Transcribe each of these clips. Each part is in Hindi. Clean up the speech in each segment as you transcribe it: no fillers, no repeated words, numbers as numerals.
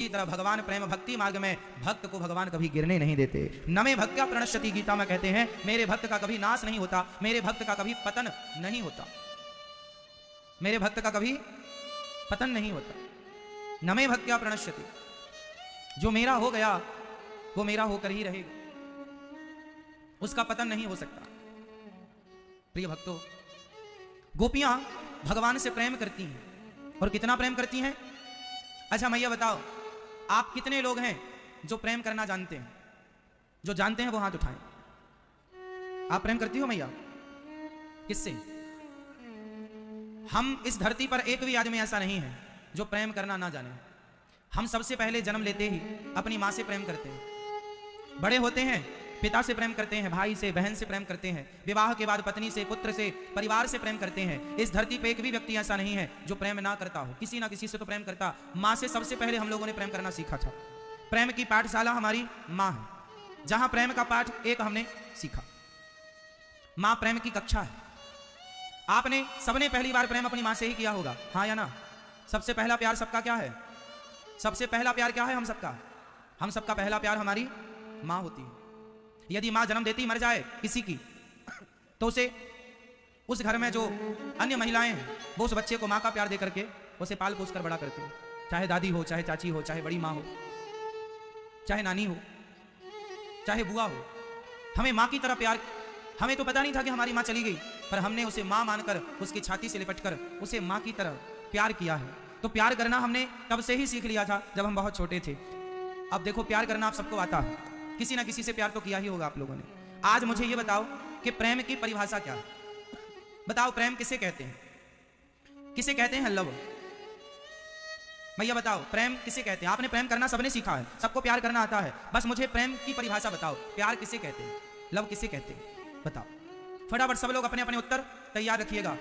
तरह भगवान प्रेम भक्ति मार्ग में भक्त को भगवान कभी गिरने नहीं देते। न मे भक्त्या प्रणश्यति, गीता में कहते हैं मेरे भक्त का कभी नाश नहीं होता, मेरे भक्त का कभी पतन नहीं होता, मेरे भक्त का कभी पतन नहीं होता। न मे भक्त्या प्रणश्यति, जो मेरा हो गया वो मेरा होकर ही रहेगा, उसका पतन नहीं हो सकता। प्रिय भक्तों, गोपियां भगवान से प्रेम करती हैं और कितना प्रेम करती हैं। अच्छा मैया बताओ, आप कितने लोग हैं जो प्रेम करना जानते हैं? जो जानते हैं वो हाथ उठाएं। आप प्रेम करती हो मैया? किससे? हम इस धरती पर एक भी आदमी ऐसा नहीं है जो प्रेम करना ना जाने। हम सबसे पहले जन्म लेते ही अपनी माँ से प्रेम करते हैं, बड़े होते हैं पिता से प्रेम करते हैं, भाई से बहन से प्रेम करते हैं, विवाह के बाद पत्नी से, पुत्र से, परिवार से प्रेम करते हैं। इस धरती पे एक भी व्यक्ति ऐसा नहीं है जो प्रेम ना करता हो, किसी ना किसी से तो प्रेम करता। माँ से सबसे पहले हम लोगों ने प्रेम करना सीखा था। प्रेम की पाठशाला हमारी माँ है, जहां प्रेम का पाठ एक हमने सीखा। माँ प्रेम की कक्षा है। आपने सबने पहली बार प्रेम अपनी माँ से ही किया होगा, हाँ या ना? सबसे पहला प्यार सबका क्या है? सबसे पहला प्यार क्या है हम सबका? हम सबका पहला प्यार हमारी माँ होती है। यदि माँ जन्म देती मर जाए किसी की, तो उसे उस घर में जो अन्य महिलाएं हैं वो उस बच्चे को माँ का प्यार दे करके उसे पाल पोस कर बड़ा करती हैं। चाहे दादी हो, चाहे चाची हो, चाहे बड़ी माँ हो, चाहे नानी हो, चाहे बुआ हो, हमें माँ की तरह प्यार। हमें तो पता नहीं था कि हमारी माँ चली गई, पर हमने उसे माँ मानकर उसकी छाती से लिपट कर उसे माँ की तरह प्यार किया है। तो प्यार करना हमने तब से ही सीख लिया था जब हम बहुत छोटे थे। अब देखो, प्यार करना आप सबको आता है, किसी ना किसी से प्यार तो किया ही होगा आप लोगों ने। आज मुझे ये बताओ कि प्रेम की परिभाषा क्या है? बताओ, प्रेम किसे कहते हैं? किसे कहते हैं लव? भैया बताओ, प्रेम किसे कहते हैं? आपने प्रेम करना सबने सीखा है, सबको प्यार करना आता है, बस मुझे प्रेम की परिभाषा बताओ। प्यार किसे कहते हैं? लव किसे कहते हैं? बताओ फटाफट। सब लोग अपने अपने उत्तर तैयार रखिएगा,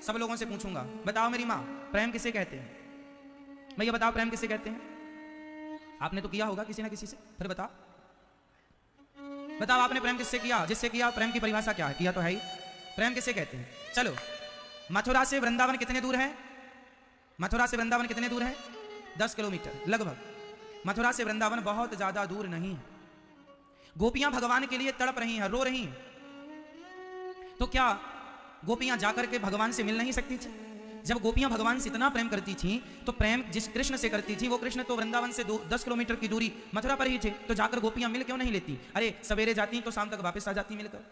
सब लोगों से पूछूंगा। बताओ मेरी माँ, प्रेम किसे कहते हैं? भैया बताओ, प्रेम किसे कहते हैं? आपने तो किया होगा किसी ना किसी से, फिर बताओ। बताओ आपने प्रेम किससे किया? जिससे किया। प्रेम की परिभाषा क्या है? किया तो है ही। प्रेम किसे कहते हैं? चलो, मथुरा से वृंदावन कितने दूर है? मथुरा से वृंदावन कितने दूर है? 10 किलोमीटर लगभग। मथुरा से वृंदावन बहुत ज्यादा दूर नहीं है। गोपियां भगवान के लिए तड़प रही हैं, रो रही हैं, तो क्या गोपियां जाकर के भगवान से मिल नहीं सकती थी? जब गोपियां भगवान से इतना प्रेम करती थी, तो प्रेम जिस कृष्ण से करती थी वो कृष्ण तो वृंदावन से 10 किलोमीटर की दूरी मथुरा पर ही थे, तो जाकर गोपियां मिल क्यों नहीं लेती? अरे सवेरे जाती तो शाम तक वापस आ जाती मिलकर।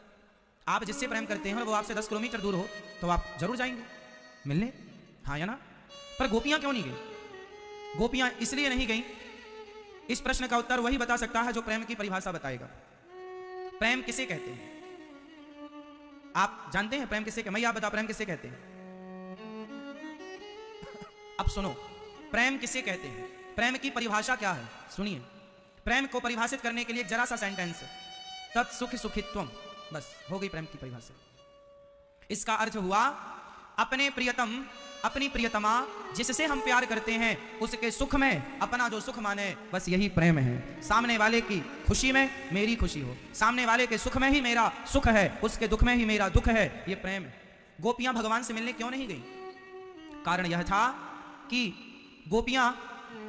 आप जिससे प्रेम करते हैं वो आपसे 10 किलोमीटर दूर हो तो आप जरूर जाएंगे मिलने, हाँ या ना? पर गोपियां क्यों नहीं गई? गोपियां इसलिए नहीं गई, इस प्रश्न का उत्तर वही बता सकता है जो प्रेम की परिभाषा बताएगा। प्रेम किसे कहते हैं? आप जानते हैं प्रेम किसे कहते हैं? मैं आप बताओ, प्रेम किसे कहते हैं? अब सुनो, प्रेम किसे कहते हैं? प्रेम की परिभाषा क्या है? सुनिए, प्रेम को परिभाषित करने के लिए जरा सा सेंटेंस है, तत्सुख सुखित्वम, बस हो गई प्रेम की परिभाषा। इसका अर्थ हुआ अपने प्रियतम, अपनी प्रियतमा जिससे हम प्यार करते हैं उसके सुख में अपना जो सुख माने, बस यही प्रेम है। सामने वाले की खुशी में मेरी खुशी हो, सामने वाले के सुख में ही मेरा सुख है, उसके दुख में ही मेरा दुख है, ये प्रेम है। गोपियां भगवान से मिलने क्यों नहीं गई? कारण यह था कि गोपियां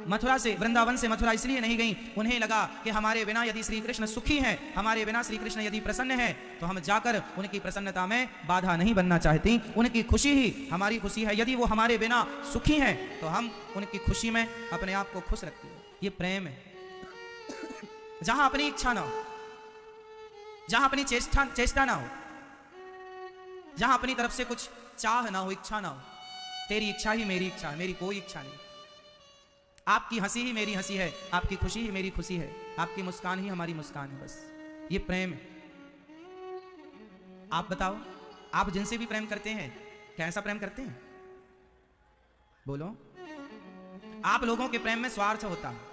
मथुरा से, वृंदावन से मथुरा इसलिए नहीं गई, उन्हें लगा कि हमारे बिना यदि श्री कृष्ण सुखी हैं, हमारे बिना श्री कृष्ण यदि प्रसन्न हैं, तो हम जाकर उनकी प्रसन्नता में बाधा नहीं बनना चाहती। उनकी खुशी ही हमारी खुशी है। यदि वो हमारे बिना सुखी हैं तो हम उनकी खुशी में अपने आप को खुश रखते हैं। ये प्रेम है। जहां अपनी इच्छा ना हो, जहां अपनी चेष्टा ना हो, जहां अपनी तरफ से कुछ चाह ना हो, इच्छा ना हो, तेरी इच्छा ही मेरी इच्छा है, मेरी कोई इच्छा नहीं। आपकी हंसी ही मेरी हंसी है, आपकी खुशी ही मेरी खुशी है, आपकी मुस्कान ही हमारी मुस्कान है, बस ये प्रेम है। आप बताओ, आप जिनसे भी प्रेम करते हैं क्या ऐसा प्रेम करते हैं? बोलो। आप लोगों के प्रेम में स्वार्थ होता है।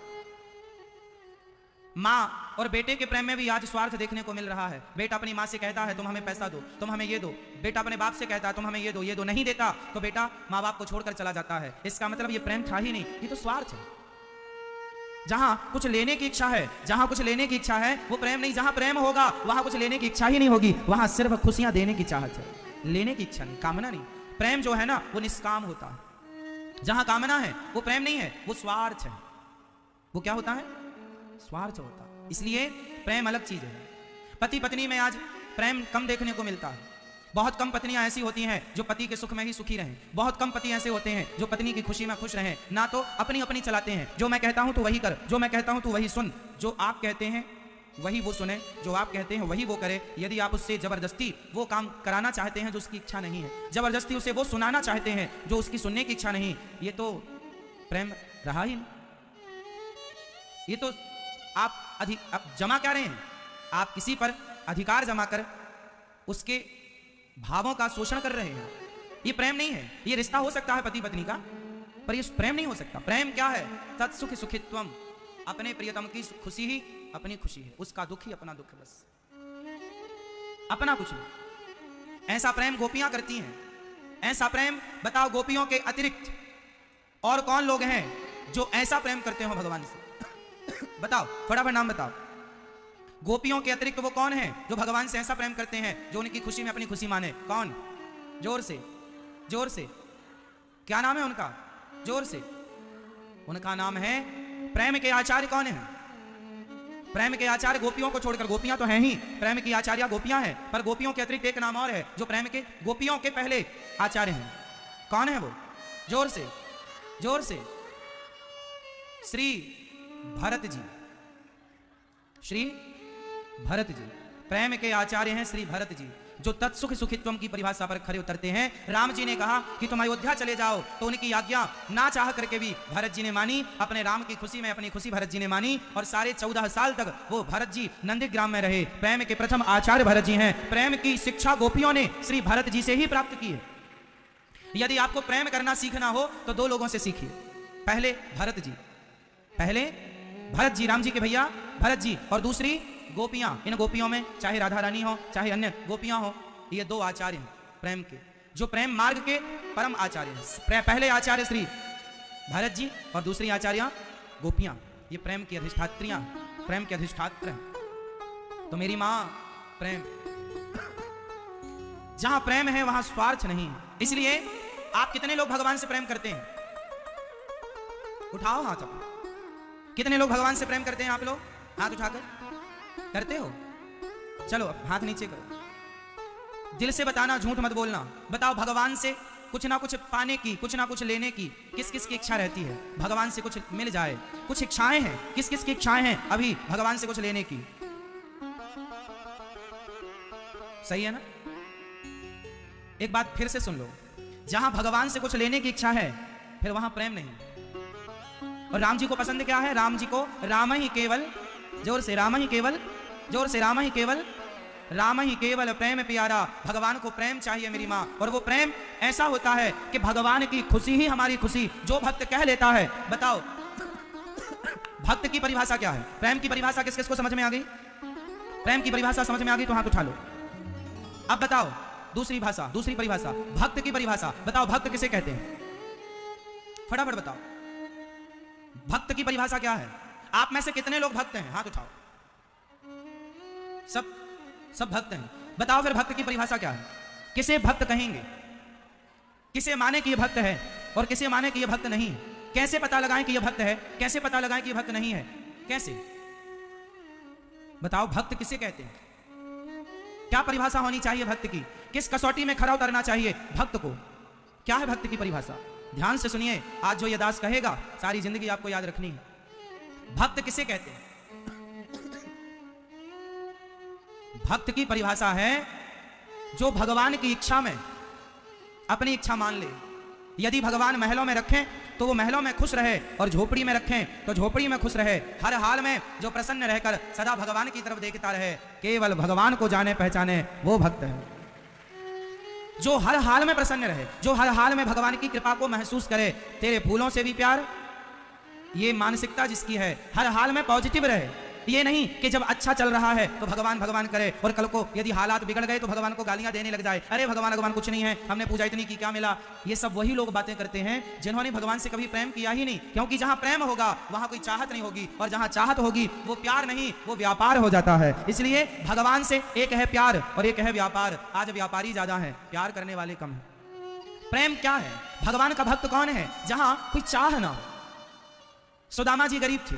माँ और बेटे के प्रेम में भी आज स्वार्थ देखने को मिल रहा है। बेटा अपनी माँ से कहता है तुम हमें पैसा दो, तुम हमें ये दो। बेटा अपने बाप से कहता है तुम हमें ये दो, ये दो। नहीं देता तो बेटा माँ बाप को छोड़कर चला जाता है। इसका मतलब ये प्रेम था ही नहीं, ये तो स्वार्थ है। जहां कुछ लेने की इच्छा है, जहां कुछ लेने की इच्छा है वो प्रेम नहीं। जहां प्रेम होगा वहां कुछ लेने की इच्छा ही नहीं होगी, वहां सिर्फ खुशियां देने की चाहत है, लेने की इच्छा नहीं, कामना नहीं। प्रेम जो है ना वो निष्काम होता है। जहां कामना है वो प्रेम नहीं है, वो स्वार्थ है। वो क्या होता है? स्वार्थ होता है। इसलिए प्रेम अलग चीज है। पति पत्नी में आज प्रेम कम देखने को मिलता है। बहुत कम पत्नियां ऐसी होती हैं जो पति के सुख में ही सुखी रहें। बहुत कम पति ऐसे होते हैं जो पत्नी की खुशी में खुश रहें। ना तो अपनी अपनी चलाते हैं, जो मैं कहता हूं तो वही कर, जो मैं कहता हूं तो वही सुन, जो आप कहते हैं वही वो सुने, जो आप कहते हैं वही वो करे। यदि आप उससे जबरदस्ती वो काम कराना चाहते हैं जो उसकी इच्छा नहीं है, जबरदस्ती उसे वो सुनाना चाहते हैं जो उसकी सुनने की इच्छा नहीं, ये तो प्रेम रहा ही नहीं। ये तो आप जमा क्या रहे हैं? आप किसी पर अधिकार जमा कर उसके भावों का शोषण कर रहे हैं। ये प्रेम नहीं है। ये रिश्ता हो सकता है पति पत्नी का, पर ये प्रेम नहीं हो सकता। प्रेम क्या है? तत्सुख सुखित्वम, अपने प्रियतम की खुशी ही अपनी खुशी है, उसका दुख ही अपना दुख है, बस अपना कुछ नहीं। ऐसा प्रेम गोपियां करती हैं। ऐसा प्रेम बताओ गोपियों के अतिरिक्त और कौन लोग हैं जो ऐसा प्रेम करते हो भगवान से? बताओ, फटाफट नाम बताओ। गोपियों के अतिरिक्त वो कौन है जो भगवान से ऐसा प्रेम करते हैं, जो उनकी खुशी में अपनी खुशी माने? कौन? जोर से, जोर से। क्या नाम है उनका? जोर से। उनका नाम है प्रेम के आचार्य। कौन है प्रेम के आचार्य? गोपियों को छोड़कर, गोपियां तो हैं ही, प्रेम की आचार्य गोपियां हैं, पर गोपियों के अतिरिक्त एक नाम और है जो प्रेम के गोपियों के पहले आचार्य हैं। कौन है वो? जोर से, जोर से। श्री भरत जी, श्री भरत जी प्रेम के आचार्य हैं। श्री भरत जी जो तत्सुख सुखित्वम की परिभाषा पर खरे उतरते हैं। राम जी ने कहा कि तुम अयोध्या चले जाओ, तो उनकी आज्ञा ना चाह करके भी भरत जी ने मानी। अपने राम की खुशी में अपनी खुशी भरत जी ने मानी, और सारे 14 साल तक वो भरत जी नंदीग्राम में रहे। प्रेम के प्रथम आचार्य भरत जी हैं। प्रेम की शिक्षा गोपियों ने श्री भरत जी से ही प्राप्त की है। यदि आपको प्रेम करना सीखना हो तो दो लोगों से सीखिए। पहले भरत जी, पहले भरत जी, राम जी के भैया भरत जी, और दूसरी गोपियां। इन गोपियों में चाहे राधा रानी हो चाहे अन्य गोपियां हो, ये दो आचार्य हैं प्रेम के, जो प्रेम मार्ग के परम आचार्य हैं। पहले आचार्य श्री भरत जी और दूसरी आचार्य गोपियां। ये प्रेम की अधिष्ठात्रियां, प्रेम के अधिष्ठात्र हैं। तो मेरी मां प्रेम, जहां प्रेम है वहां स्वार्थ नहीं। इसलिए आप कितने लोग भगवान से प्रेम करते हैं? उठाओ हाथ अपने। कितने लोग भगवान से प्रेम करते हैं? आप लोग हाथ उठाकर करते हो? चलो हाथ नीचे करो। दिल से बताना, झूठ मत बोलना। बताओ, भगवान से कुछ ना कुछ पाने की, कुछ ना कुछ लेने की किस किस की इच्छा रहती है? भगवान से कुछ मिल जाए, कुछ इच्छाएं हैं। किस किस की इच्छाएं हैं अभी भगवान से कुछ लेने की? सही है ना? एक बात फिर से सुन लो, जहां भगवान से कुछ लेने की इच्छा है फिर वहां प्रेम नहीं। और राम जी को पसंद क्या है? राम जी को राम ही केवल, जोर से राम ही केवल, जोर से राम ही केवल, राम ही केवल प्रेम प्यारा। भगवान को प्रेम चाहिए मेरी माँ, और वो प्रेम ऐसा होता है कि भगवान की खुशी ही हमारी खुशी। जो भक्त कह लेता है, बताओ भक्त की परिभाषा क्या है? प्रेम की परिभाषा किस किस को समझ में आ गई? प्रेम की परिभाषा समझ में आ गई तो हाथ उठा लो। अब बताओ दूसरी भाषा, दूसरी परिभाषा, भक्त की परिभाषा बताओ। भक्त किसे कहते हैं? फटाफट बताओ, भक्त की परिभाषा क्या है? आप में से कितने लोग भक्त हैं? हाथ उठाओ। सब भक्त हैं। बताओ फिर भक्त की परिभाषा क्या है? किसे भक्त कहेंगे? किसे माने कि ये भक्त है और किसे माने कि ये भक्त नहीं है? कैसे पता लगाएं कि ये भक्त है, कैसे पता लगाएं कि ये भक्त नहीं है? कैसे बताओ, भक्त किसे कहते हैं? क्या परिभाषा होनी चाहिए भक्त की? किस कसौटी में खरा उतरना चाहिए भक्त को? क्या है भक्त की परिभाषा? ध्यान से सुनिए, आज जो ये दास कहेगा सारी जिंदगी आपको याद रखनी है। भक्त किसे कहते हैं? भक्त की परिभाषा है जो भगवान की इच्छा में अपनी इच्छा मान ले। यदि भगवान महलों में रखें तो वो महलों में खुश रहे, और झोपड़ी में रखें तो झोपड़ी में खुश रहे। हर हाल में जो प्रसन्न रहकर सदा भगवान की तरफ देखता रहे, केवल भगवान को जाने पहचाने, वो भक्त है। जो हर हाल में प्रसन्न रहे, जो हर हाल में भगवान की कृपा को महसूस करे। तेरे फूलों से भी प्यार, ये मानसिकता जिसकी है, हर हाल में पॉजिटिव रहे। ये नहीं कि जब अच्छा चल रहा है तो भगवान भगवान करे, और कल को यदि हालात बिगड़ गए तो भगवान को गालियां देने लग जाए। अरे भगवान भगवान कुछ नहीं है, हमने पूजा इतनी की, क्या मिला? ये सब वही लोग बातें करते हैं जिन्होंने भगवान से कभी प्रेम किया ही नहीं। क्योंकि जहां प्रेम होगा वहां कोई चाहत नहीं होगी, और जहां चाहत होगी वो प्यार नहीं, वो व्यापार हो जाता है। इसलिए भगवान से एक है प्यार और एक है व्यापार। आज व्यापारी ज्यादा है, प्यार करने वाले कम है। प्रेम क्या है? भगवान का भक्त कौन है? जहां कोई चाह ना हो। सुदामा जी गरीब थे,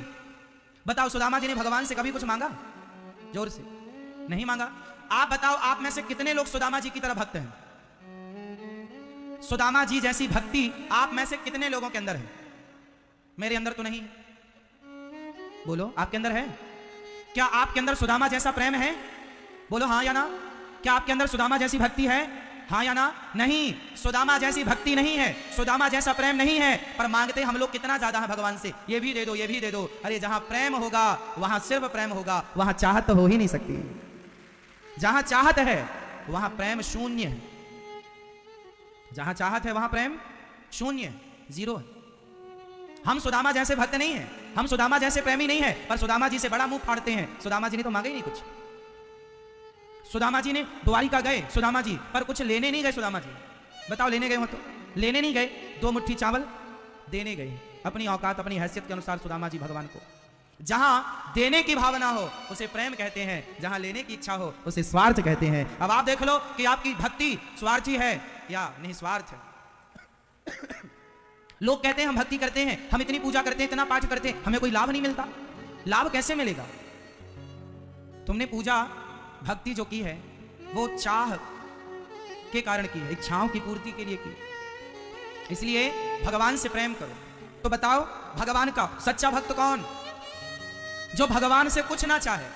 बताओ सुदामा जी ने भगवान से कभी कुछ मांगा? जोर से नहीं मांगा। आप बताओ, आप में से कितने लोग सुदामा जी की तरह भक्त हैं? सुदामा जी जैसी भक्ति आप में से कितने लोगों के अंदर है? मेरे अंदर तो नहीं। बोलो, आपके अंदर है? क्या आपके अंदर सुदामा जैसा प्रेम है? बोलो हाँ या ना। क्या आपके अंदर सुदामा जैसी भक्ति है? हाँ या ना। नहीं, सुदामा जैसी भक्ति नहीं है, सुदामा जैसा प्रेम नहीं है। पर मांगते हम लोग कितना ज्यादा है भगवान से, ये भी दे दो, ये भी दे दो। अरे जहां प्रेम होगा वहां सिर्फ प्रेम होगा, वहां चाहत तो हो ही नहीं सकती। जहां चाहत है वहां प्रेम शून्य है। जहां चाहत है वहां प्रेम शून्य है, जीरो है। हम सुदामा जैसे भक्त नहीं है, हम सुदामा जैसे प्रेमी नहीं है, पर सुदामा जी से बड़ा मुंह फाड़ते हैं। सुदामा जी ने तो मांगा ही नहीं कुछ। सुदामा जी ने द्वारिका गए सुदामा जी, पर कुछ लेने नहीं गए सुदामा जी। बताओ, लेने गए हो तो? लेने नहीं गए, 2 मुट्ठी चावल देने गए। अपनी औकात अपनी हैसियत के अनुसार सुदामा जी भगवान को। जहां देने की भावना हो उसे प्रेम कहते हैं, जहां लेने की इच्छा हो उसे स्वार्थ कहते हैं। अब आप देख लो कि आपकी भक्ति स्वार्थी है या निस्वार्थ है। लोग कहते हैं हम भक्ति करते हैं, हम इतनी पूजा करते हैं, इतना पाठ करते हैं, हमें कोई लाभ नहीं मिलता। लाभ कैसे मिलेगा? तुमने पूजा भक्ति जो की है वो चाह के कारण की है, इच्छाओं की पूर्ति के लिए की। इसलिए भगवान से प्रेम करो। तो बताओ, भगवान का सच्चा भक्त कौन? जो भगवान से कुछ ना चाहे।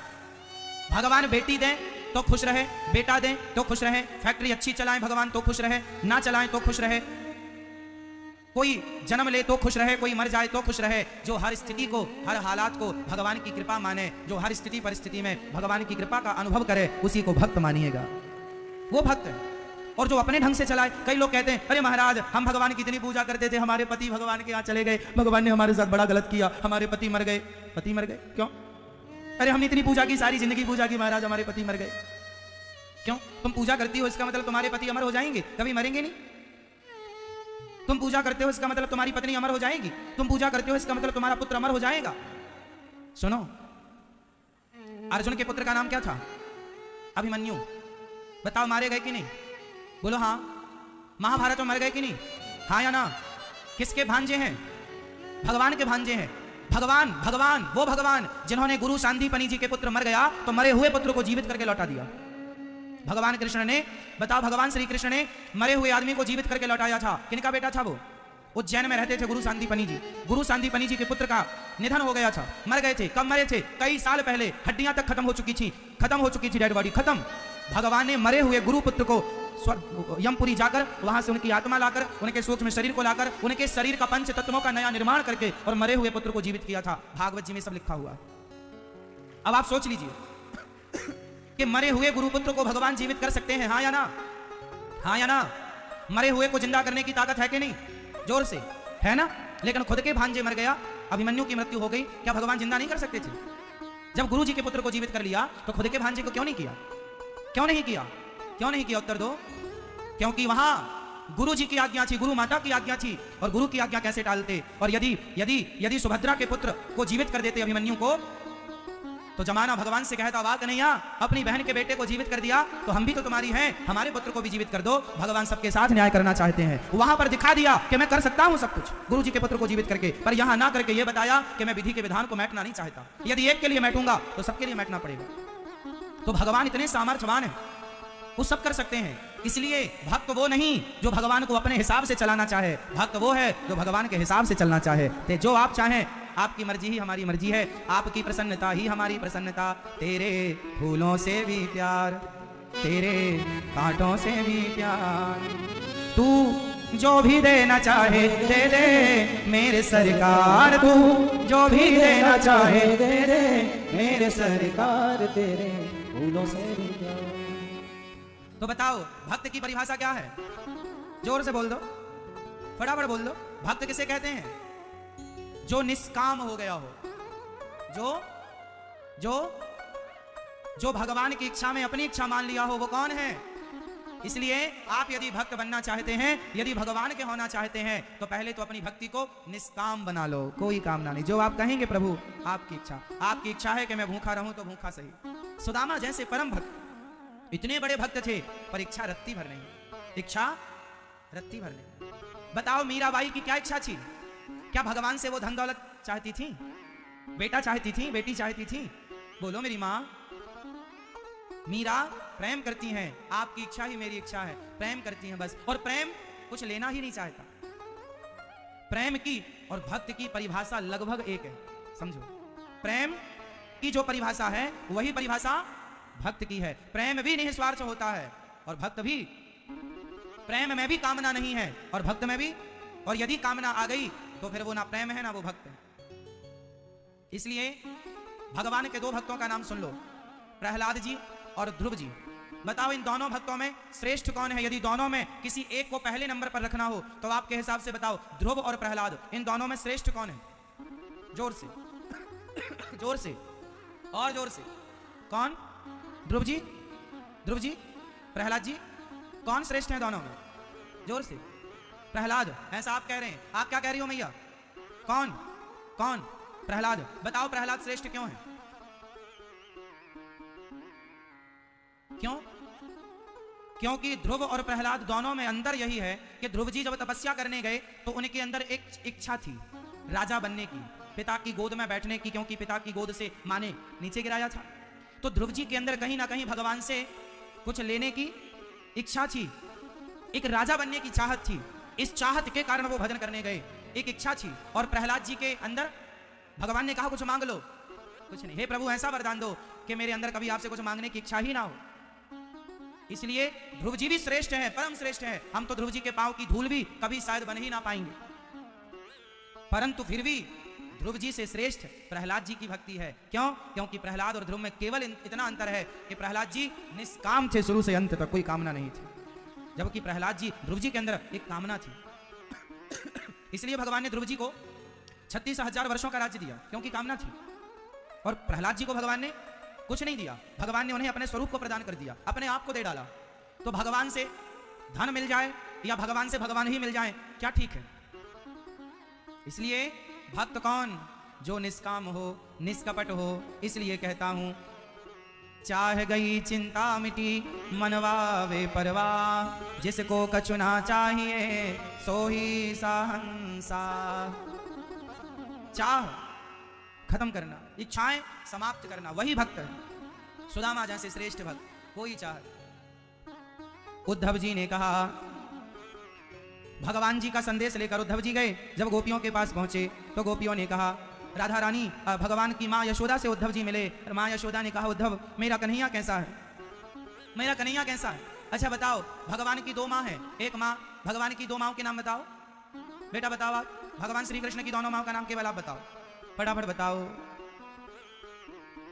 भगवान बेटी दें तो खुश रहे, बेटा दें तो खुश रहे, फैक्ट्री अच्छी चलाएं भगवान तो खुश रहे, ना चलाएं तो खुश रहे, कोई जन्म ले तो खुश रहे, कोई मर जाए तो खुश रहे। जो हर स्थिति को, हर हालात को भगवान की कृपा माने, जो हर स्थिति परिस्थिति में भगवान की कृपा का अनुभव करे, उसी को भक्त मानिएगा। वो भक्त है। और जो अपने ढंग से चलाए, कई लोग कहते हैं अरे महाराज हम भगवान की इतनी पूजा करते थे, हमारे पति भगवान के यहाँ चले गए, भगवान ने हमारे साथ बड़ा गलत किया, हमारे पति मर गए। पति मर गए क्यों? अरे हमने इतनी पूजा की, सारी जिंदगी पूजा की, महाराज हमारे पति मर गए। क्यों? तुम पूजा करती हो इसका मतलब तुम्हारे पति अमर हो जाएंगे? कभी मरेंगे नहीं। तुम पूजा करते हो इसका मतलब तुम्हारी पत्नी अमर हो जाएगी? तुम पूजा करते हो इसका मतलब तुम्हारा पुत्र अमर हो जाएगा? सुनो, अर्जुन के पुत्र का नाम क्या था? अभिमन्यु। बताओ, मारे गए कि नहीं? बोलो हाँ। महाभारत में मर गए कि नहीं? हाँ या ना। किसके भांजे हैं? भगवान के भांजे हैं। भगवान, भगवान, वो भगवान जिन्होंने गुरु सांदीपनि जी के पुत्र मर गया तो मरे हुए पुत्र को जीवित करके लौटा दिया। भगवान कृष्ण ने, बताओ, भगवान श्री कृष्ण ने मरे हुए आदमी को जीवित करके लौटाया था। किनका बेटा था वो? उज्जैन में रहते थे गुरु सांदीपनि जी। गुरु सांदीपनि जी के पुत्र का निधन हो गया था, मर गए थे। कब मरे थे? कई साल पहले। हड्डियां तक खत्म हो चुकी थी, डेड बॉडी खत्म। भगवान ने मरे हुए गुरु पुत्र को यमपुरी जाकर वहां से उनकी आत्मा लाकर, उनके सूक्ष्म शरीर को लाकर, उनके शरीर का 5 तत्वों का नया निर्माण करके और मरे हुए पुत्र को जीवित किया था। भागवत जी में सब लिखा हुआ। अब आप सोच लीजिए कि मरे हुए गुरुपुत्र को भगवान जीवित कर सकते हैं? हाँ या ना? हाँ या ना? मरे हुए को जिंदा करने की ताकत है कि नहीं? जोर से है ना। लेकिन खुद के भांजे मर गया, अभिमन्यु की मृत्यु हो गई, क्या भगवान जिंदा नहीं कर सकते थे? जब गुरु जी के पुत्र को जीवित कर लिया तो खुद के भांजे को क्यों नहीं किया? क्यों नहीं किया? क्यों नहीं किया? उत्तर दो। क्योंकि वहां गुरु जी की आज्ञा थी, गुरु माता की आज्ञा थी। और गुरु की आज्ञा कैसे टालते? और यदि यदि यदि सुभद्रा के पुत्र को जीवित कर देते अभिमन्यु को, तो जमाना भगवान से कहता, वाह कन्हैया, अपनी बहन के बेटे को जीवित कर दिया तो हम भी तो तुम्हारी हैं, हमारे पुत्र को भी जीवित कर दो। भगवान सबके साथ न्याय करना चाहते हैं। वहां पर दिखा दिया कि मैं कर सकता हूं सब कुछ गुरु जी के पुत्र को जीवित करके, पर यहां ना करके यह बताया कि मैं विधि के विधान को मैटना नहीं चाहता। यदि एक के लिए मैटूंगा तो सबके लिए मैटना पड़ेगा। तो भगवान इतने सामर्थ्यवान है, वो सब कर सकते हैं। इसलिए भक्त वो नहीं जो भगवान को अपने हिसाब से चलाना चाहे, भक्त वो है जो भगवान के हिसाब से चलना चाहे। ते जो आप चाहें, आपकी मर्जी ही हमारी मर्जी है, आपकी प्रसन्नता ही हमारी प्रसन्नता। तेरे फूलों से भी प्यार, तेरे कांटों से भी प्यार, तू जो भी देना चाहे दे दे मेरे सरकार, तू जो भी देना चाहे दे दे मेरे सरकार, तेरे फूलों से भी प्यार। तो बताओ, भक्त की परिभाषा क्या है? जोर से बोल दो, फटाफट बोल दो। भक्त किसे कहते हैं? जो निष्काम हो गया हो, जो भगवान की इच्छा में अपनी इच्छा मान लिया हो, वो कौन है? इसलिए आप यदि भक्त बनना चाहते हैं, यदि भगवान के होना चाहते हैं, तो पहले तो अपनी भक्ति को निष्काम बना लो, कोई कामना नहीं। जो आप कहेंगे प्रभु आपकी इच्छा, आपकी इच्छा है कि मैं भूखा रहूं तो भूखा सही। सुदामा जैसे परम भक्त, इतने बड़े भक्त थे, पर इच्छा रत्ती भर नहीं, इच्छा रत्ती भर नहीं। बताओ, मीराबाई की क्या इच्छा थी? क्या भगवान से वो धन दौलत चाहती थी? बेटा चाहती थी, बेटी चाहती थी। बोलो मेरी माँ। मीरा प्रेम करती हैं, आपकी इच्छा ही मेरी इच्छा है, प्रेम करती हैं बस। और प्रेम कुछ लेना ही नहीं चाहता। प्रेम की और भक्त की परिभाषा लगभग एक है, समझो। प्रेम की जो परिभाषा है वही परिभाषा भक्त की है। प्रेम भी निस्वार्थ होता है और भक्त भी। प्रेम में भी कामना नहीं है और भक्त में भी। और यदि कामना आ गई तो फिर वो ना प्रेम है ना वो भक्त है। इसलिए भगवान के दो भक्तों का नाम सुन लो, प्रहलाद जी और ध्रुव जी। बताओ इन दोनों भक्तों में श्रेष्ठ कौन है? यदि दोनों में किसी एक को पहले नंबर पर रखना हो तो आपके हिसाब से बताओ, ध्रुव और प्रहलाद, इन दोनों में श्रेष्ठ कौन है? जोर से, जोर से और जोर से। कौन? ध्रुव जी, ध्रुव जी, प्रहलाद जी, कौन श्रेष्ठ है दोनों में? जोर से। प्रहलाद, ऐसा आप कह रहे हैं। आप क्या कह रही हो मैया? कौन? कौन? प्रहलाद। बताओ प्रहलाद श्रेष्ठ क्यों है? क्यों? क्योंकि ध्रुव और प्रहलाद दोनों में अंदर यही है कि ध्रुव जी जब तपस्या करने गए तो उनके अंदर एक इच्छा थी राजा बनने की, पिता की गोद में बैठने की, क्योंकि पिता की गोद से मां ने नीचे गिराया था। तो ध्रुव जी के अंदर कहीं ना कहीं भगवान से कुछ लेने की इच्छा थी, एक राजा बनने की चाहत थी। इस चाहत के कारण वो भजन करने गए, एक इच्छा थी। और प्रहलाद जी के अंदर भगवान ने कहा कुछ मांग लो, कुछ नहीं। हे प्रभु ऐसा वरदान दो कि मेरे अंदर कभी आपसे कुछ मांगने की इच्छा ही ना हो। इसलिए ध्रुव जी भी श्रेष्ठ है, परम श्रेष्ठ है। हम तो ध्रुव जी के पांव की धूल भी कभी शायद बन ही ना पाएंगे, परंतु फिर भी ध्रुव जी से श्रेष्ठ प्रहलाद जी की भक्ति है। क्यों? क्योंकि प्रहलाद और ध्रुव में केवल इतना अंतर है कि प्रहलाद जी निष्काम थे, शुरू से अंत तक कोई कामना नहीं थी, जबकि प्रहलाद जी, ध्रुव जी के अंदर एक कामना थी। इसलिए भगवान ने ध्रुव जी को 36,000 वर्षों का राज्य दिया, क्योंकि कामना थी। और प्रहलाद जी को भगवान ने कुछ नहीं दिया, भगवान ने उन्हें अपने स्वरूप को प्रदान कर दिया, अपने आप को दे डाला। तो भगवान से धन मिल जाए या भगवान से भगवान ही मिल जाए, क्या ठीक है? इसलिए भक्त कौन? जो निष्काम हो, निष्कपट हो। इसलिए कहता हूं, चाह गई चिंता मिटी मनवा वे परवा, जिसको कछु ना चाहिए सो ही सहंसा। चाह खत्म करना, इच्छाएं समाप्त करना, वही भक्त है। सुदामा जैसे श्रेष्ठ भक्त कोई चाह। उद्धव जी ने कहा, भगवान जी का संदेश लेकर उद्धव जी गए। जब गोपियों के पास पहुंचे तो गोपियों ने कहा, राधा रानी, भगवान की माँ यशोदा से उद्धव जी मिले। माँ यशोदा ने कहा, उद्धव मेरा कन्हैया कैसा है? मेरा कन्हैया कैसा है? अच्छा बताओ, भगवान की दो माँ है, एक माँ, भगवान की दो माँओं के नाम बताओ बेटा, बताओ आप। भगवान श्री कृष्ण की दोनों माँओं का नाम केवल आप बताओ, फटाफट बताओ।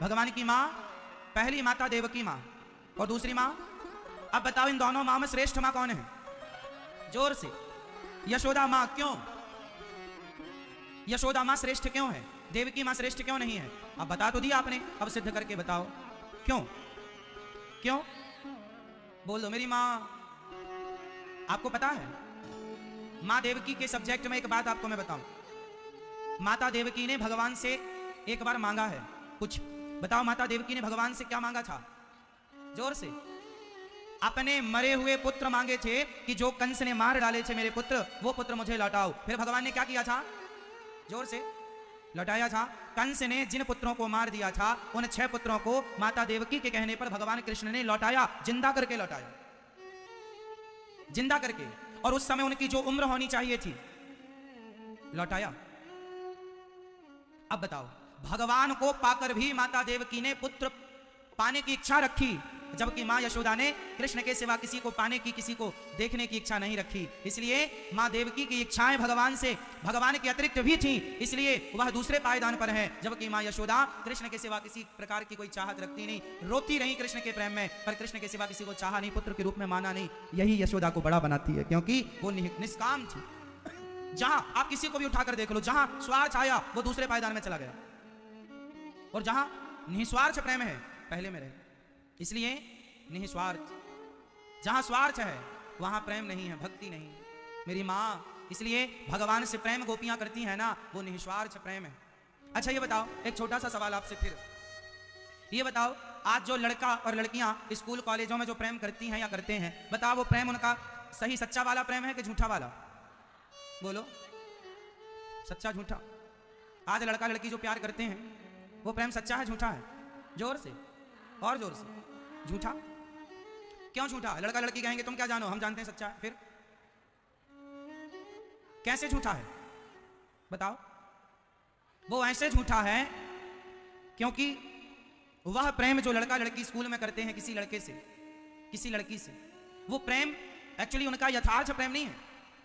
भगवान की माँ, पहली माता देवकी माँ और दूसरी माँ। अब बताओ इन दोनों माँ में श्रेष्ठ माँ कौन है? जोर से। यशोदा माँ। क्यों यशोदा माँ श्रेष्ठ क्यों है? देवकी माँ श्रेष्ठ क्यों नहीं है? अब बता तो दिया आपने, अब सिद्ध करके बताओ क्यों? क्यों? बोल दो मेरी माँ। आपको पता है माँ देवकी के सब्जेक्ट में एक बात आपको मैं बताऊं। माता देवकी ने भगवान से एक बार मांगा है कुछ। बताओ माता देवकी ने भगवान से क्या मांगा था? जोर से। अपने मरे हुए पुत्र मांगे थे कि जो कंस ने मार डाले थे मेरे पुत्र, वो पुत्र मुझे लौटाओ। फिर भगवान ने क्या किया था? जोर से। लौटाया था। कंस ने जिन पुत्रों को मार दिया था उन 6 पुत्रों को माता देवकी के कहने पर भगवान कृष्ण ने लौटाया, जिंदा करके लौटाया, जिंदा करके। और उस समय उनकी जो उम्र होनी चाहिए थी, लौटाया। अब बताओ, भगवान को पाकर भी माता देवकी ने पुत्र पाने की इच्छा रखी, जबकि मां यशोदा ने कृष्ण के सिवा किसी को पाने की, किसी को देखने की इच्छा नहीं रखी। इसलिए मां देवकी की इच्छाएं भगवान से, भगवान के अतिरिक्त भी थी, इसलिए वह दूसरे पायदान पर है। जबकि मां यशोदा कृष्ण के सिवा किसी प्रकार की कोई चाहत रखती नहीं, रोती रही कृष्ण के प्रेम में, पर कृष्ण के सिवा किसी को चाहा नहीं, पुत्र के रूप में माना नहीं। यही यशोदा को बड़ा बनाती है, क्योंकि वो निष्काम थी। जहां आप किसी को भी उठाकर देख लो, जहां स्वार्थ आया वो दूसरे पायदान में चला गया, और जहां निस्वार्थ प्रेम है पहले में रहे। इसलिए निस्वार्थ, जहां स्वार्थ है वहां प्रेम नहीं है, भक्ति नहीं मेरी माँ। इसलिए भगवान से प्रेम गोपियां करती हैं ना, वो निस्वार्थ प्रेम है। अच्छा ये बताओ, एक छोटा सा सवाल आपसे फिर, ये बताओ, आज जो लड़का और लड़कियां स्कूल कॉलेजों में जो प्रेम करती हैं या करते हैं, बताओ वो प्रेम उनका सही सच्चा वाला प्रेम है कि झूठा वाला? बोलो, सच्चा झूठा? आज लड़का लड़की जो प्यार करते हैं वो प्रेम सच्चा है झूठा है? जोर से और जोर से। झूठा। क्यों झूठा? लड़का लड़की कहेंगे तुम क्या जानो, हम जानते हैं सच्चा है। फिर कैसे झूठा है बताओ? वो ऐसे झूठा है क्योंकि वह प्रेम जो लड़का लड़की स्कूल में करते हैं किसी लड़के से, किसी लड़की से, वो प्रेम एक्चुअली उनका यथार्थ प्रेम नहीं है।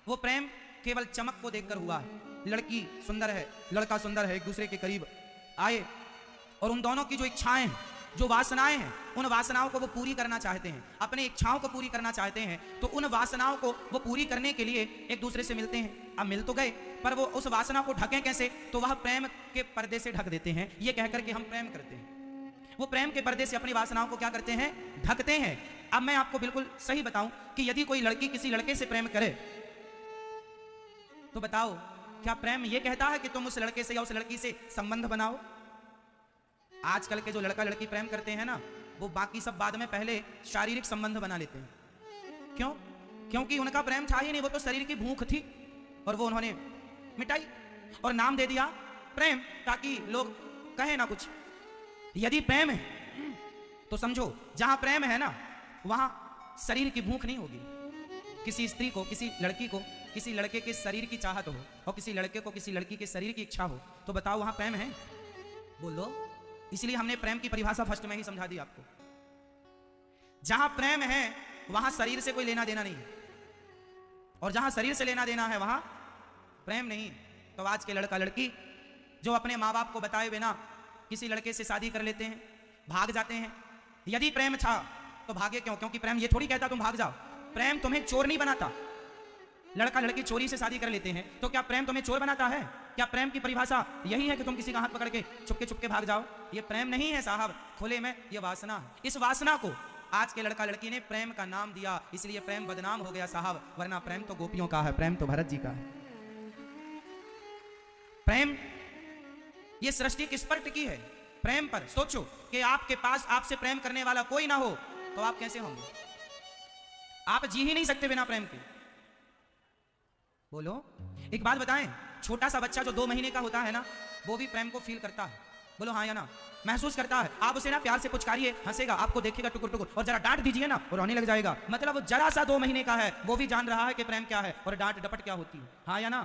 वो प्रेम केवल चमक को देखकर हुआ है। लड़की सुंदर है, लड़का सुंदर है, एक दूसरे के करीब आए और उन दोनों की जो इच्छाएं हैं, जो वासनाएं हैं, उन वासनाओं को वो पूरी करना चाहते हैं, अपने इच्छाओं को पूरी करना चाहते हैं। तो उन वासनाओं को वो पूरी करने के लिए एक दूसरे से मिलते हैं। अब मिल तो गए, पर वो उस वासना को ढकें कैसे? तो वह प्रेम के पर्दे से ढक देते हैं, ये कहकर के हम प्रेम करते हैं। वो प्रेम के पर्दे से अपनी वासनाओं को क्या करते हैं? ढकते हैं। अब मैं आपको बिल्कुल सही बताऊं कि यदि कोई लड़की किसी लड़के से प्रेम करे तो बताओ क्या प्रेम ये कहता है कि तुम उस लड़के से या उस लड़की से संबंध बनाओ? आजकल के जो लड़का लड़की प्रेम करते हैं ना, वो बाकी सब बाद में पहले शारीरिक संबंध बना लेते हैं। क्यों? क्योंकि उनका प्रेम था ही नहीं, वो तो शरीर की भूख थी और वो उन्होंने मिटाई और नाम दे दिया प्रेम, ताकि लोग कहे ना कुछ। यदि प्रेम है तो समझो जहां प्रेम है ना वहां शरीर की भूख नहीं होगी। किसी स्त्री को, किसी लड़की को, किसी लड़के के शरीर की चाहत हो और किसी लड़के को किसी लड़की के शरीर की इच्छा हो, तो बताओ वहां प्रेम है? बोलो। इसलिए हमने प्रेम की परिभाषा फर्स्ट में ही समझा दी आपको। जहां प्रेम है वहां शरीर से कोई लेना देना नहीं है, और जहां शरीर से लेना देना है वहां प्रेम नहीं। तो आज के लड़का लड़की जो अपने माँ बाप को बताए बिना किसी लड़के से शादी कर लेते हैं, भाग जाते हैं। यदि प्रेम था तो भागे क्यों? क्योंकि प्रेम ये थोड़ी कहता तुम भाग जाओ। प्रेम तुम्हें चोर नहीं बनाता। लड़का लड़की चोरी से शादी कर लेते हैं तो क्या प्रेम तुम्हें चोर बनाता है? क्या प्रेम की परिभाषा यही है कि तुम किसी का हाथ पकड़ के चुपके भाग जाओ? ये प्रेम नहीं है साहब, खुले में ये वासना है। इस वासना को आज के लड़का लड़की ने प्रेम का नाम दिया, इसलिए प्रेम बदनाम हो गया साहब। वरना प्रेम तो गोपियों का है, प्रेम तो भरत जी का है। प्रेम ये सृष्टि किस पर टिकी है? प्रेम पर। सोचो कि आपके पास आपसे प्रेम करने वाला कोई ना हो तो आप कैसे होंगे? आप जी ही नहीं सकते बिना प्रेम के। बोलो। एक बात बताएं, छोटा सा बच्चा जो 2 महीने का होता है ना, वो भी प्रेम को फील करता है। बोलो हाँ या ना? महसूस करता है। आप उसे ना प्यार से पुचकारिए, हंसेगा, आपको देखेगा टुकुर टुकुर, और जरा डांट दीजिए ना वो रोने लग जाएगा। मतलब वो जरा सा 2 महीने का है, वो भी जान रहा है कि प्रेम क्या है और डांट डपट क्या होती है। हाँ या ना?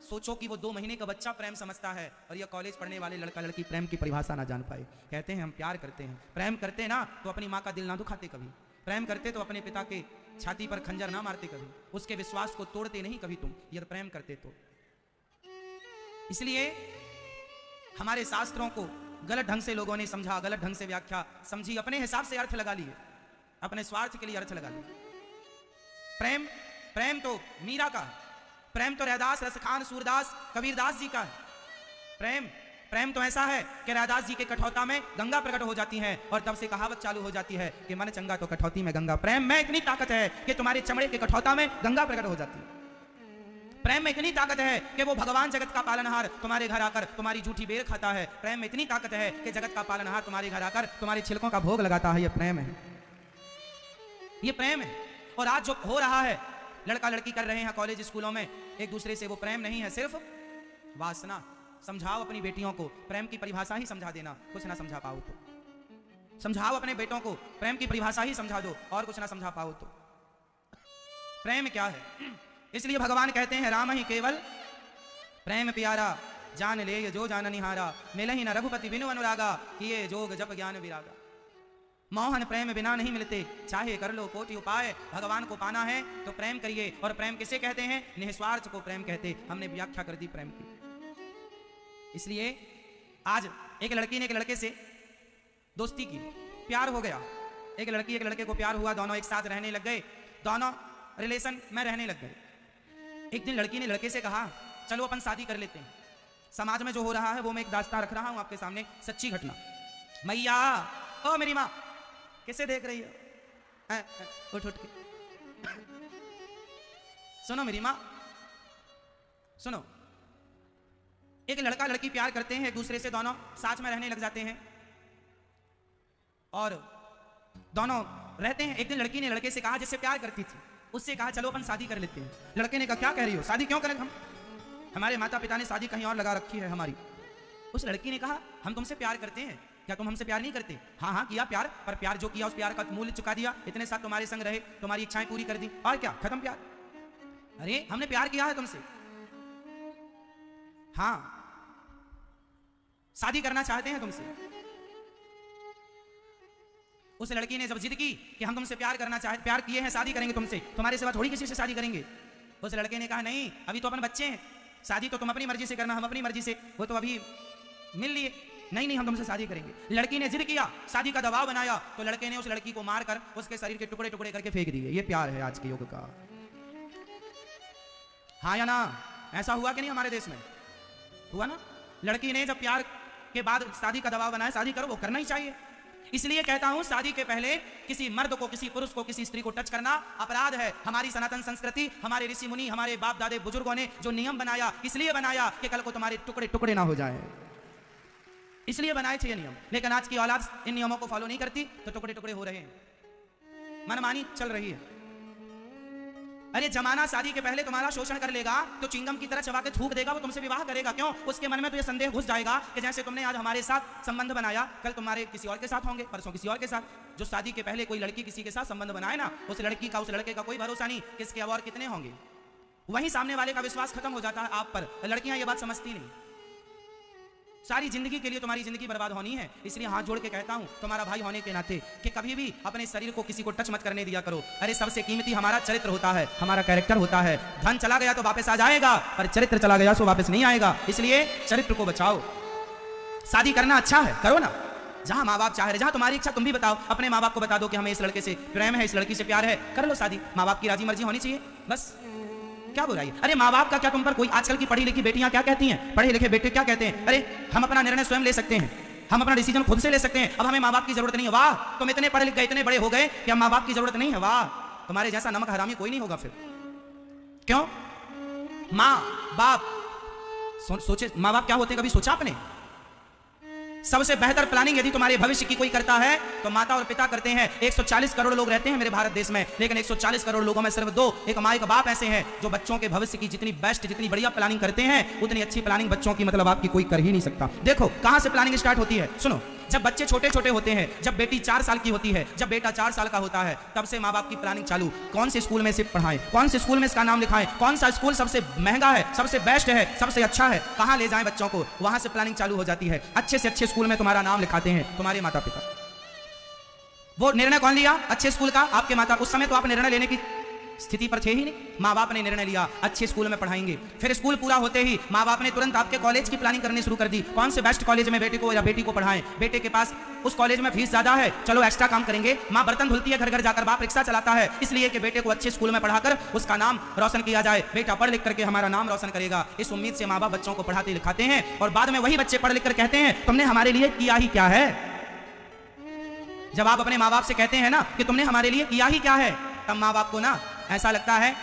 सोचो कि वो 2 महीने का बच्चा प्रेम समझता है और ये कॉलेज पढ़ने वाले लड़का लड़की प्रेम की परिभाषा ना जान पाए। कहते हैं हम प्यार करते हैं। प्रेम करते ना तो अपनी माँ का दिल ना दुखाते कभी। प्रेम करते तो अपने पिता के छाती पर खंजर ना मारते कभी। उसके विश्वास को तोड़ते नहीं कभी तुम, यदि प्रेम करते तो। इसलिए हमारे शास्त्रों को गलत ढंग से लोगों ने समझा, गलत ढंग से व्याख्या समझी, अपने हिसाब से अर्थ लगा लिए, अपने स्वार्थ के लिए अर्थ लगा लिए। प्रेम तो मीरा का है। प्रेम तो रैदास, रसखान, सूरदास, कबीरदास जी का है। प्रेम तो ऐसा है कि रैदास जी के कठौता में गंगा प्रकट हो जाती है और तब से कहावत चालू हो जाती है कि मन चंगा तो कठौती में गंगा। प्रेम में इतनी ताकत है कि तुम्हारे चमड़े के कठौता में गंगा प्रकट हो जाती है। प्रेम में इतनी ताकत है कि वो भगवान जगत का पालनहार तुम्हारे घर आकर तुम्हारी झूठी बेर खाता है। प्रेम में इतनी ताकत है कि जगत का पालनहार तुम्हारे घर आकर तुम्हारे छिलकों का भोग लगाता है। ये प्रेम है, ये प्रेम है। और आज जो हो रहा है, लड़का लड़की कर रहे हैं कॉलेज स्कूलों में एक दूसरे से, वो प्रेम नहीं है, सिर्फ वासना। समझाओ अपनी बेटियों को, प्रेम की परिभाषा ही समझा देना। कुछ ना समझा पाओ तो समझाओ अपने बेटों को, प्रेम की परिभाषा ही समझा दो, और कुछ ना समझा पाओ तो। प्रेम क्या है? इसलिए भगवान कहते हैं राम ही केवल प्रेम प्यारा, जान ले जो जान निहारा, मिलहि न रघुपति बिनु अनुरागा, किए जोग जप ज्ञान विरागा। मोहन प्रेम बिना नहीं मिलते, चाहे कर लो कोटि उपाय। भगवान को पाना है तो प्रेम करिए। और प्रेम किसे कहते हैं? निस्वार्थ को प्रेम कहते। हमने व्याख्या कर दी प्रेम की। इसलिए आज एक लड़की ने एक लड़के से दोस्ती की, प्यार हो गया। एक लड़की एक लड़के को प्यार हुआ, दोनों एक साथ रहने लग गए, दोनों रिलेशन में रहने लग गए। एक दिन लड़की ने लड़के से कहा चलो अपन शादी कर लेते हैं। समाज में जो हो रहा है वो मैं एक दास्तां रख रहा हूं आपके सामने, सच्ची घटना। मैया, ओ मेरी माँ, कैसे देख रही हो? उठ के सुनो मेरी माँ, सुनो। एक लड़का लड़की प्यार करते हैं एक दूसरे से, दोनों साथ में रहने लग जाते हैं और दोनों रहते हैं। एक दिन लड़की ने लड़के से कहा, जिससे प्यार करती थी, उससे कहा चलो अपन शादी कर लेते हैं। लड़के ने कहा क्या कह रही हो, शादी क्यों करें हम? हमारे माता पिता ने शादी कहीं और लगा रखी है हमारी, उस लड़की ने कहा हम तुमसे प्यार करते हैं, क्या तुम हमसे प्यार नहीं करते? हाँ हाँ किया प्यार, पर प्यार जो किया उस प्यार का मूल्य चुका दिया, इतने साथ तुम्हारे संग रहे, तुम्हारी इच्छाएं पूरी कर दी, और क्या, खत्म प्यार। अरे हमने प्यार किया है तुमसे, हाँ शादी करना चाहते हैं तुमसे। उस लड़की ने जब जिद की कि हम तुमसे प्यार करना चाहते, प्यार किए हैं, शादी करेंगे तुमसे, तुम्हारे सिवा थोड़ी किसी से शादी करेंगे। उस लड़के ने कहा नहीं, अभी तो अपन बच्चे हैं, शादी तो तुम अपनी मर्जी से करना, हम अपनी मर्जी से, वो तो अभी मिल लिए, नहीं नहीं हम तुमसे शादी करेंगे। लड़की ने जिद किया, शादी का दबाव बनाया, तो लड़के ने उस लड़की को मारकर उसके शरीर के टुकड़े टुकड़े करके फेंक दिए। ये प्यार है आज के युग का, हाँ या ना? ऐसा हुआ कि नहीं हमारे देश में? हुआ ना? लड़की ने जब प्यार के बाद शादी का दबाव बनाया, शादी करो, वो करना ही चाहिए। इसलिए कहता हूं शादी के पहले किसी मर्द को, किसी पुरुष को, किसी स्त्री को टच करना अपराध है। हमारी सनातन संस्कृति, हमारे ऋषि मुनि, हमारे बाप दादे बुजुर्गों ने जो नियम बनाया, इसलिए बनाया कि कल को तुम्हारे टुकड़े टुकड़े ना हो जाए, इसलिए बनाए थे ये नियम। लेकिन आज की औलाद इन नियमों को फॉलो नहीं करती, तो टुकड़े टुकड़े हो रहे हैं, मनमानी चल रही है। अरे जमाना शादी के पहले तुम्हारा शोषण कर लेगा तो चिंगम की तरह चबा के थूक देगा, वो तुमसे विवाह करेगा। क्यों? उसके मन में तो ये संदेह घुस जाएगा कि जैसे तुमने आज हमारे साथ संबंध बनाया, कल तुम्हारे किसी और के साथ होंगे, परसों किसी और के साथ। जो शादी के पहले कोई लड़की किसी के साथ संबंध बनाए ना, उस लड़की का, उस लड़के का कोई भरोसा नहीं किसके और कितने होंगे। वहीं सामने वाले का विश्वास खत्म हो जाता है आप पर। लड़कियां ये बात समझती नहीं, सारी जिंदगी के लिए तुम्हारी जिंदगी बर्बाद होनी है। इसलिए हाथ जोड़ के कहता हूं तुम्हारा भाई होने के नाते कि कभी भी अपने शरीर को किसी को टच मत करने दिया करो। अरे सबसे कीमती हमारा चरित्र होता है, हमारा कैरेक्टर होता है। धन चला गया तो वापस आ जाएगा, पर चरित्र चला गया तो वापस नहीं आएगा। इसलिए चरित्र को बचाओ। शादी करना अच्छा है, करो ना, जहां माँ बाप चाह रहे, जहां तुम्हारी इच्छा, तुम भी बताओ, अपने माँ बाप को बता दो कि हमें इस लड़के से प्रेम है, इस लड़की से प्यार है, कर लो शादी। माँ बाप की राजी मर्जी होनी चाहिए, बस। क्या बुराई है? अरे माँ बाप का क्या तुम पर कोई, आजकल की पढ़ी लिखी बेटियां क्या कहती हैं, पढ़े लिखे बेटे क्या कहते हैं, अरे हम अपना निर्णय स्वयं ले सकते हैं, हम अपना डिसीजन खुद से ले सकते हैं, अब हमें माँ बाप की जरूरत नहीं है। वाह, तुम इतने पढ़े लिख गए, इतने बड़े हो गए कि अब माँ बाप की जरूरत नहीं है। वाह, तुम्हारे जैसा नमक हरामी कोई नहीं होगा फिर। क्यों? माँ बाप सोचे, माँ बाप क्या होते हैं, कभी सोचा आपने? सबसे बेहतर प्लानिंग यदि तुम्हारे भविष्य की कोई करता है तो माता और पिता करते हैं। 140 करोड़ लोग रहते हैं मेरे भारत देश में, लेकिन 140 करोड़ लोगों में सिर्फ 2, एक माँ एक बाप ऐसे हैं जो बच्चों के भविष्य की जितनी बेस्ट, जितनी बढ़िया प्लानिंग करते हैं, उतनी अच्छी प्लानिंग बच्चों की मतलब आपकी कोई कर ही नहीं सकता। देखो कहां से प्लानिंग स्टार्ट होती है, सुनो। जब बच्चे छोटे छोटे होते हैं, जब बेटी 4 साल की होती है, जब बेटा 4 साल का होता है, तब से माँ बाप की प्लानिंग चालू। कौन से स्कूल में इसे पढ़ाएं, कौन से स्कूल में इसका नाम लिखाएं, कौन सा स्कूल सबसे महंगा है, सबसे बेस्ट है, सबसे अच्छा है, कहाँ ले जाएं बच्चों को, वहां से प्लानिंग चालू हो जाती है। अच्छे से अच्छे स्कूल में तुम्हारा नाम लिखाते हैं तुम्हारे माता पिता। वो निर्णय कौन लिया अच्छे स्कूल का? आपके माता। उस समय तो आप निर्णय लेने की स्थिति पर थे ही नहीं, माँ बाप ने निर्णय लिया अच्छे स्कूल में पढ़ाएंगे। फिर स्कूल पूरा होते ही माँ बाप ने तुरंत आपके कॉलेज की प्लानिंग करनी शुरू कर दी। कौन से बेस्ट कॉलेज में बेटे को या बेटी को पढ़ाएं, बेटे के पास उस कॉलेज में फीस ज्यादा है, चलो एक्स्ट्रा काम करेंगे। माँ बर्तन धुलती है घर घर जाकर, बाप रिक्शा चलाता है, इसलिए कि बेटे को अच्छे स्कूल में पढ़ाकर उसका नाम रोशन किया जाए। बेटा पढ़ लिख करके हमारा नाम रोशन करेगा, इस उम्मीद से माँ बाप बच्चों को पढ़ाते लिखाते हैं। और बाद में वही बच्चे पढ़ लिख कर कहते हैं तुमने हमारे लिए किया ही क्या है। जब आप अपने माँ बाप से कहते हैं ना कि तुमने हमारे लिए किया ही क्या है, तब माँ बाप को ना ऐसा लगता है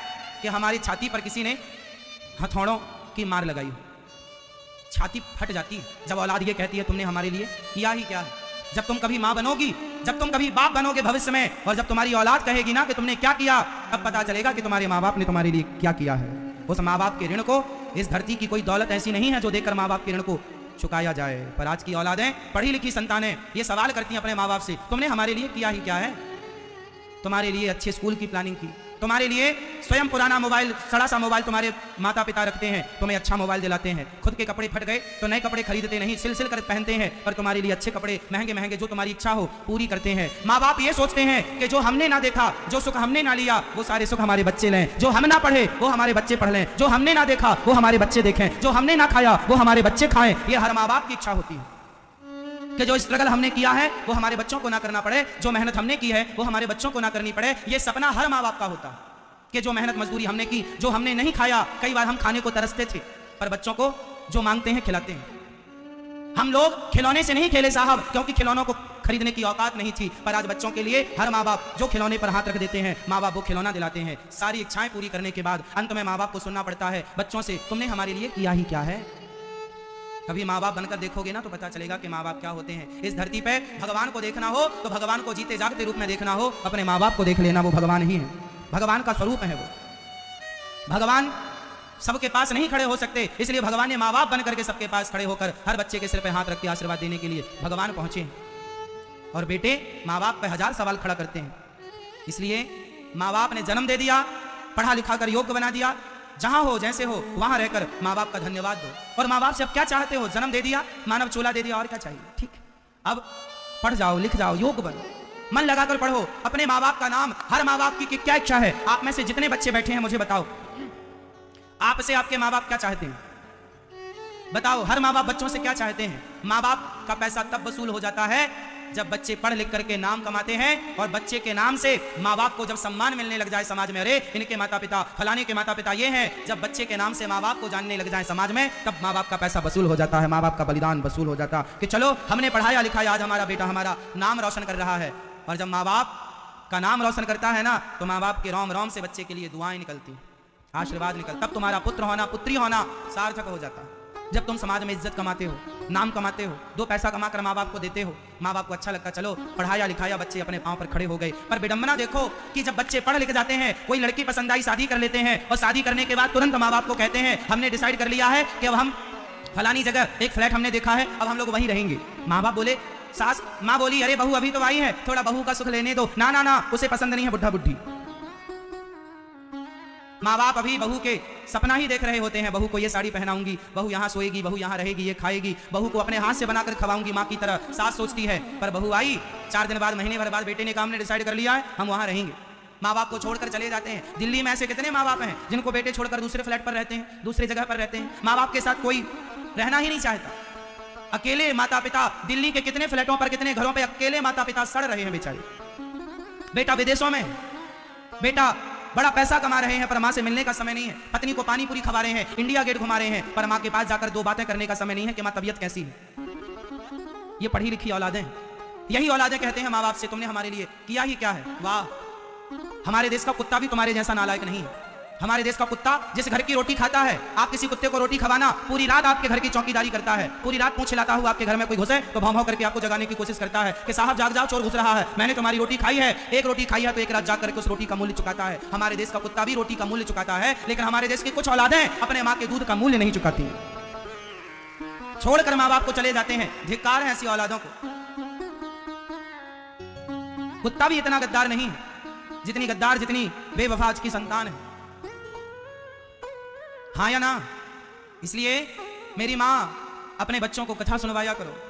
कि हमारी छाती पर किसी ने हथौड़ों की मार लगाई हो, छाती फट जाती है जब औलाद ये कहती है तुमने हमारे लिए किया ही क्या है। जब तुम कभी माँ बनोगी, जब तुम कभी बाप बनोगे भविष्य में, और जब तुम्हारी औलाद कहेगी ना कि तुमने क्या किया, तब पता चलेगा कि तुम्हारे माँ बाप ने तुम्हारे लिए क्या किया है। उस माँ बाप के ऋण को, इस धरती की कोई दौलत ऐसी नहीं है जो देकर माँ बाप के ऋण को चुकाया जाए। पर आज की औलादें, पढ़ी लिखी संतानें ये सवाल करती हैं अपने माँ बाप से तुमने हमारे लिए किया ही क्या है। तुम्हारे लिए अच्छे स्कूल की प्लानिंग की, तुम्हारे लिए स्वयं पुराना मोबाइल, सड़ा सा मोबाइल तुम्हारे माता पिता रखते हैं, तुम्हें अच्छा मोबाइल दिलाते हैं। खुद के कपड़े फट गए तो नए कपड़े खरीदते नहीं, सिल सिल कर पहनते हैं, पर तुम्हारे लिए अच्छे कपड़े महंगे महंगे जो तुम्हारी इच्छा हो पूरी करते हैं। माँ बाप ये सोचते हैं कि जो हमने ना देखा, जो सुख हमने ना लिया, वो सारे सुख हमारे बच्चे लें। जो हम ना पढ़े वो हमारे बच्चे पढ़ लें, जो हमने ना देखा वो हमारे बच्चे देखें, जो हमने ना खाया वो हमारे बच्चे खाएं। ये हर माँ बाप की इच्छा होती है कि जो स्ट्रगल हमने किया है वो हमारे बच्चों को ना करना पड़े, जो मेहनत हमने की है वो हमारे बच्चों को ना करनी पड़े। ये सपना हर माँ बाप का होता है कि जो मेहनत मजदूरी हमने की, जो हमने नहीं खाया, कई बार हम खाने को तरसते थे, पर बच्चों को जो मांगते हैं खिलाते हैं। हम लोग खिलौने से नहीं खेले साहब, क्योंकि खिलौनों को खरीदने की औकात नहीं थी, पर आज बच्चों के लिए हर माँ बाप जो खिलौने पर हाथ रख देते हैं, माँ बाप वो खिलौना दिलाते हैं। सारी इच्छाएं पूरी करने के बाद अंत में माँ बाप को सुनना पड़ता है बच्चों से तुमने हमारे लिए किया ही क्या है। कभी माँ बाप बनकर देखोगे ना तो पता चलेगा कि माँ बाप क्या होते हैं। इस धरती पे भगवान को देखना हो तो भगवान को जीते जागते रूप में देखना हो, अपने माँ बाप को देख लेना, वो भगवान ही है, भगवान का स्वरूप है वो। भगवान सबके पास नहीं खड़े हो सकते, इसलिए भगवान ने माँ बाप बन करके सबके पास खड़े होकर हर बच्चे के सिर पे हाथ रख के आशीर्वाद देने के लिए भगवान पहुंचे। और बेटे माँ बाप पे 1000 सवाल खड़ा करते हैं। इसलिए माँ बाप ने जन्म दे दिया, पढ़ा लिखा कर योग्य बना दिया, जहां हो जैसे हो वहां रहकर माँ बाप का धन्यवाद दो। और माँ बाप से अब क्या चाहते हो? जन्म दे दिया, मानव चूल्हा दे दिया, और क्या चाहिए? ठीक, अब पढ़ जाओ, लिख जाओ, योग्य बनो, मन लगाकर पढ़ो, अपने माँ बाप का नाम। हर माँ बाप की क्या इच्छा है? आप में से जितने बच्चे बैठे हैं मुझे बताओ, आपसे आपके माँ बाप क्या चाहते हैं? बताओ, हर माँ बाप बच्चों से क्या चाहते हैं? माँ बाप का पैसा तब वसूल हो जाता है जब बच्चे पढ़ लिख करके नाम कमाते हैं, और बच्चे के नाम से माँ बाप को जब सम्मान मिलने लग जाए समाज में, अरे इनके माता पिता, फलाने के माता पिता ये हैं, जब बच्चे के नाम से माँ बाप को जानने लग जाए समाज में, तब माँ बाप का पैसा वसूल हो जाता है, माँ बाप का बलिदान वसूल हो जाता कि चलो हमने पढ़ाया लिखाया, आज हमारा बेटा हमारा नाम रोशन कर रहा है। और जब माँ बाप का नाम रोशन करता है ना, तो माँ बाप के रोम रोम से बच्चे के लिए दुआएं निकलती, आशीर्वाद निकल, तब तुम्हारा पुत्र होना, पुत्री होना सार्थक हो जाता। जब तुम समाज में इज्जत कमाते हो, नाम कमाते हो, 2 पैसा कमा कर माँ बाप को देते हो, माँ बाप को अच्छा लगता, चलो पढ़ाया लिखाया, बच्चे अपने पांव पर खड़े हो गए। पर विडंबना देखो कि जब बच्चे पढ़ लिख जाते हैं, कोई लड़की पसंद आई, शादी कर लेते हैं, और शादी करने के बाद तुरंत माँ बाप को कहते हैं हमने डिसाइड कर लिया है कि अब हम फलानी जगह एक फ्लैट हमने देखा है, अब हम लोग वहीं रहेंगे। माँ बाप बोले, सास माँ बोली अरे बहू अभी तो आई है, थोड़ा बहू का सुख लेने दो। ना ना ना, उसे पसंद नहीं है बुढ़ा बुढ़ी। माँ बाप अभी बहू के सपना ही देख रहे होते हैं, बहू को ये साड़ी पहनाऊंगी, बहू यहाँ सोएगी, बहू यहाँ रहेगी, ये खाएगी, बहू को अपने हाथ से बनाकर खवाऊंगी माँ की तरह, सास सोचती है। पर बहू आई, 4 दिन बाद, महीने भर बाद बेटे ने कहा हमने डिसाइड कर लिया है हम वहाँ रहेंगे। माँ बाप को छोड़कर चले जाते हैं। दिल्ली में ऐसे कितने माँ बाप हैं जिनको बेटे छोड़कर दूसरे फ्लैट पर रहते हैं, दूसरी जगह पर रहते हैं, माँ बाप के साथ कोई रहना ही नहीं चाहता। अकेले माता पिता, दिल्ली के कितने फ्लैटों पर, कितने घरों पर अकेले माता पिता सड़ रहे हैं बेचारे। बेटा विदेशों में, बेटा बड़ा पैसा कमा रहे हैं, पर माँ से मिलने का समय नहीं है, पत्नी को पानी पूरी खवा रहे हैं, इंडिया गेट घुमा रहे हैं, पर माँ के पास जाकर 2 बातें करने का समय नहीं है कि माँ तबीयत कैसी है। ये पढ़ी लिखी औलादें, यही औलादें कहते हैं माँ बाप से तुमने हमारे लिए किया ही क्या है। वाह, हमारे देश का कुत्ता भी तुम्हारे जैसा नालायक नहीं है। हमारे देश का कुत्ता जिस घर की रोटी खाता है, आप किसी कुत्ते को रोटी खवाना, पूरी रात आपके घर की चौकीदारी करता है, पूरी रात पूंछ हिलाता हुआ आपके घर में कोई घुसे तो भौं भौं करके आपको जगाने की कोशिश करता है कि साहब जाग जाओ, चोर घुस रहा है, मैंने तुम्हारी रोटी खाई है। एक रोटी खाई है तो एक रात जाग करके उस रोटी का मूल्य चुकाता है। हमारे देश का कुत्ता भी रोटी का मूल्य चुकाता है, लेकिन हमारे देश की कुछ औलादें अपने माँ के दूध का मूल्य नहीं चुकाती, छोड़कर माँ बाप को चले जाते हैं। धिक्कार है ऐसी औलादों को। कुत्ता भी इतना गद्दार नहीं है जितनी गद्दार, जितनी बेवफा की संतान है। हाँ या ना? इसलिए मेरी माँ, अपने बच्चों को कथा सुनवाया करो।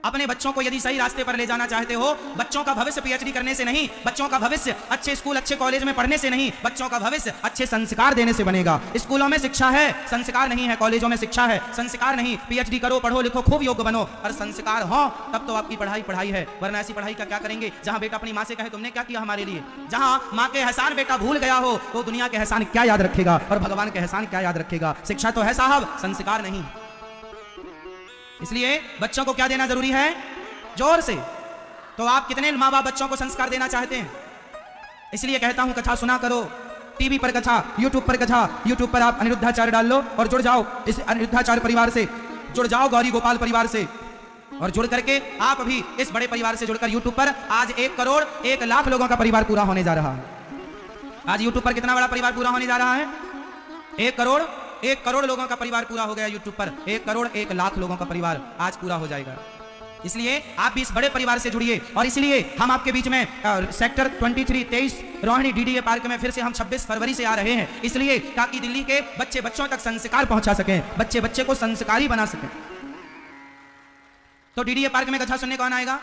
अपने बच्चों को यदि सही रास्ते पर ले जाना चाहते हो, बच्चों का भविष्य पीएचडी करने से नहीं, बच्चों का भविष्य अच्छे स्कूल अच्छे कॉलेज में पढ़ने से नहीं, बच्चों का भविष्य अच्छे संस्कार देने से बनेगा। स्कूलों में शिक्षा है, संस्कार नहीं है, कॉलेजों में शिक्षा है, संस्कार नहीं। पीएचडी करो, पढ़ो लिखो, खूब योग्य बनो, और संस्कार हो तब तो आपकी पढ़ाई पढ़ाई है, वरना ऐसी पढ़ाई का क्या करेंगे जहां बेटा अपनी माँ से कहे तुमने क्या किया हमारे लिए। जहां माँ के एहसान बेटा भूल गया हो तो दुनिया के एहसान क्या याद रखेगा और भगवान के एहसान क्या याद रखेगा। शिक्षा तो है साहब, संस्कार नहीं। इसलिए बच्चों को क्या देना जरूरी है? जोर से। तो आप कितने माँ बाप बच्चों को संस्कार देना चाहते हैं? इसलिए कहता हूं कथा सुना करो, टीवी पर कथा, यूट्यूब पर कथा। यूट्यूब पर आप अनिरुद्धाचार्य डाल लो और जुड़ जाओ इस अनिरुद्धाचार्य परिवार से, जुड़ जाओ गौरी गोपाल परिवार से, और जुड़ करके आप भी इस बड़े परिवार से जुड़कर यूट्यूब पर आज 1 करोड़ 1 लाख लोगों का परिवार पूरा होने जा रहा है। आज यूट्यूब पर कितना बड़ा परिवार पूरा होने जा रहा है? 1 करोड़ लोगों का परिवार पूरा हो गया यूट्यूब पर। 1 करोड़ 1 लाख लोगों का परिवार आज पूरा हो जाएगा। इसलिए आप भी इस बड़े परिवार से जुड़िए। और इसलिए हम आपके बीच में सेक्टर 23 रोहिणी डीडीए पार्क में फिर से हम 26 फरवरी से आ रहे हैं, इसलिए ताकि दिल्ली के बच्चों तक संस्कार पहुंचा सकें, बच्चे को संस्कारी बना सकें। तो डीडीए पार्क में कथा सुनने कौन आएगा?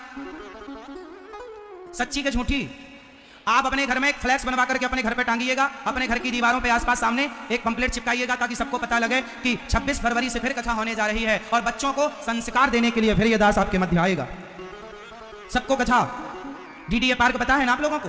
सच्ची के झूठी? आप अपने घर में एक फ्लैक्स बनवा करके अपने घर पे टांगिएगा, अपने घर की दीवारों पे आसपास सामने एक पंपलेट चिपकाइएगा, ताकि सबको पता लगे कि 26 फरवरी से फिर कथा होने जा रही है और बच्चों को संस्कार देने के लिए फिर ये दास आपके मध्य आएगा। सबको कथा डीडीए पार्क पता है ना आप लोगों को?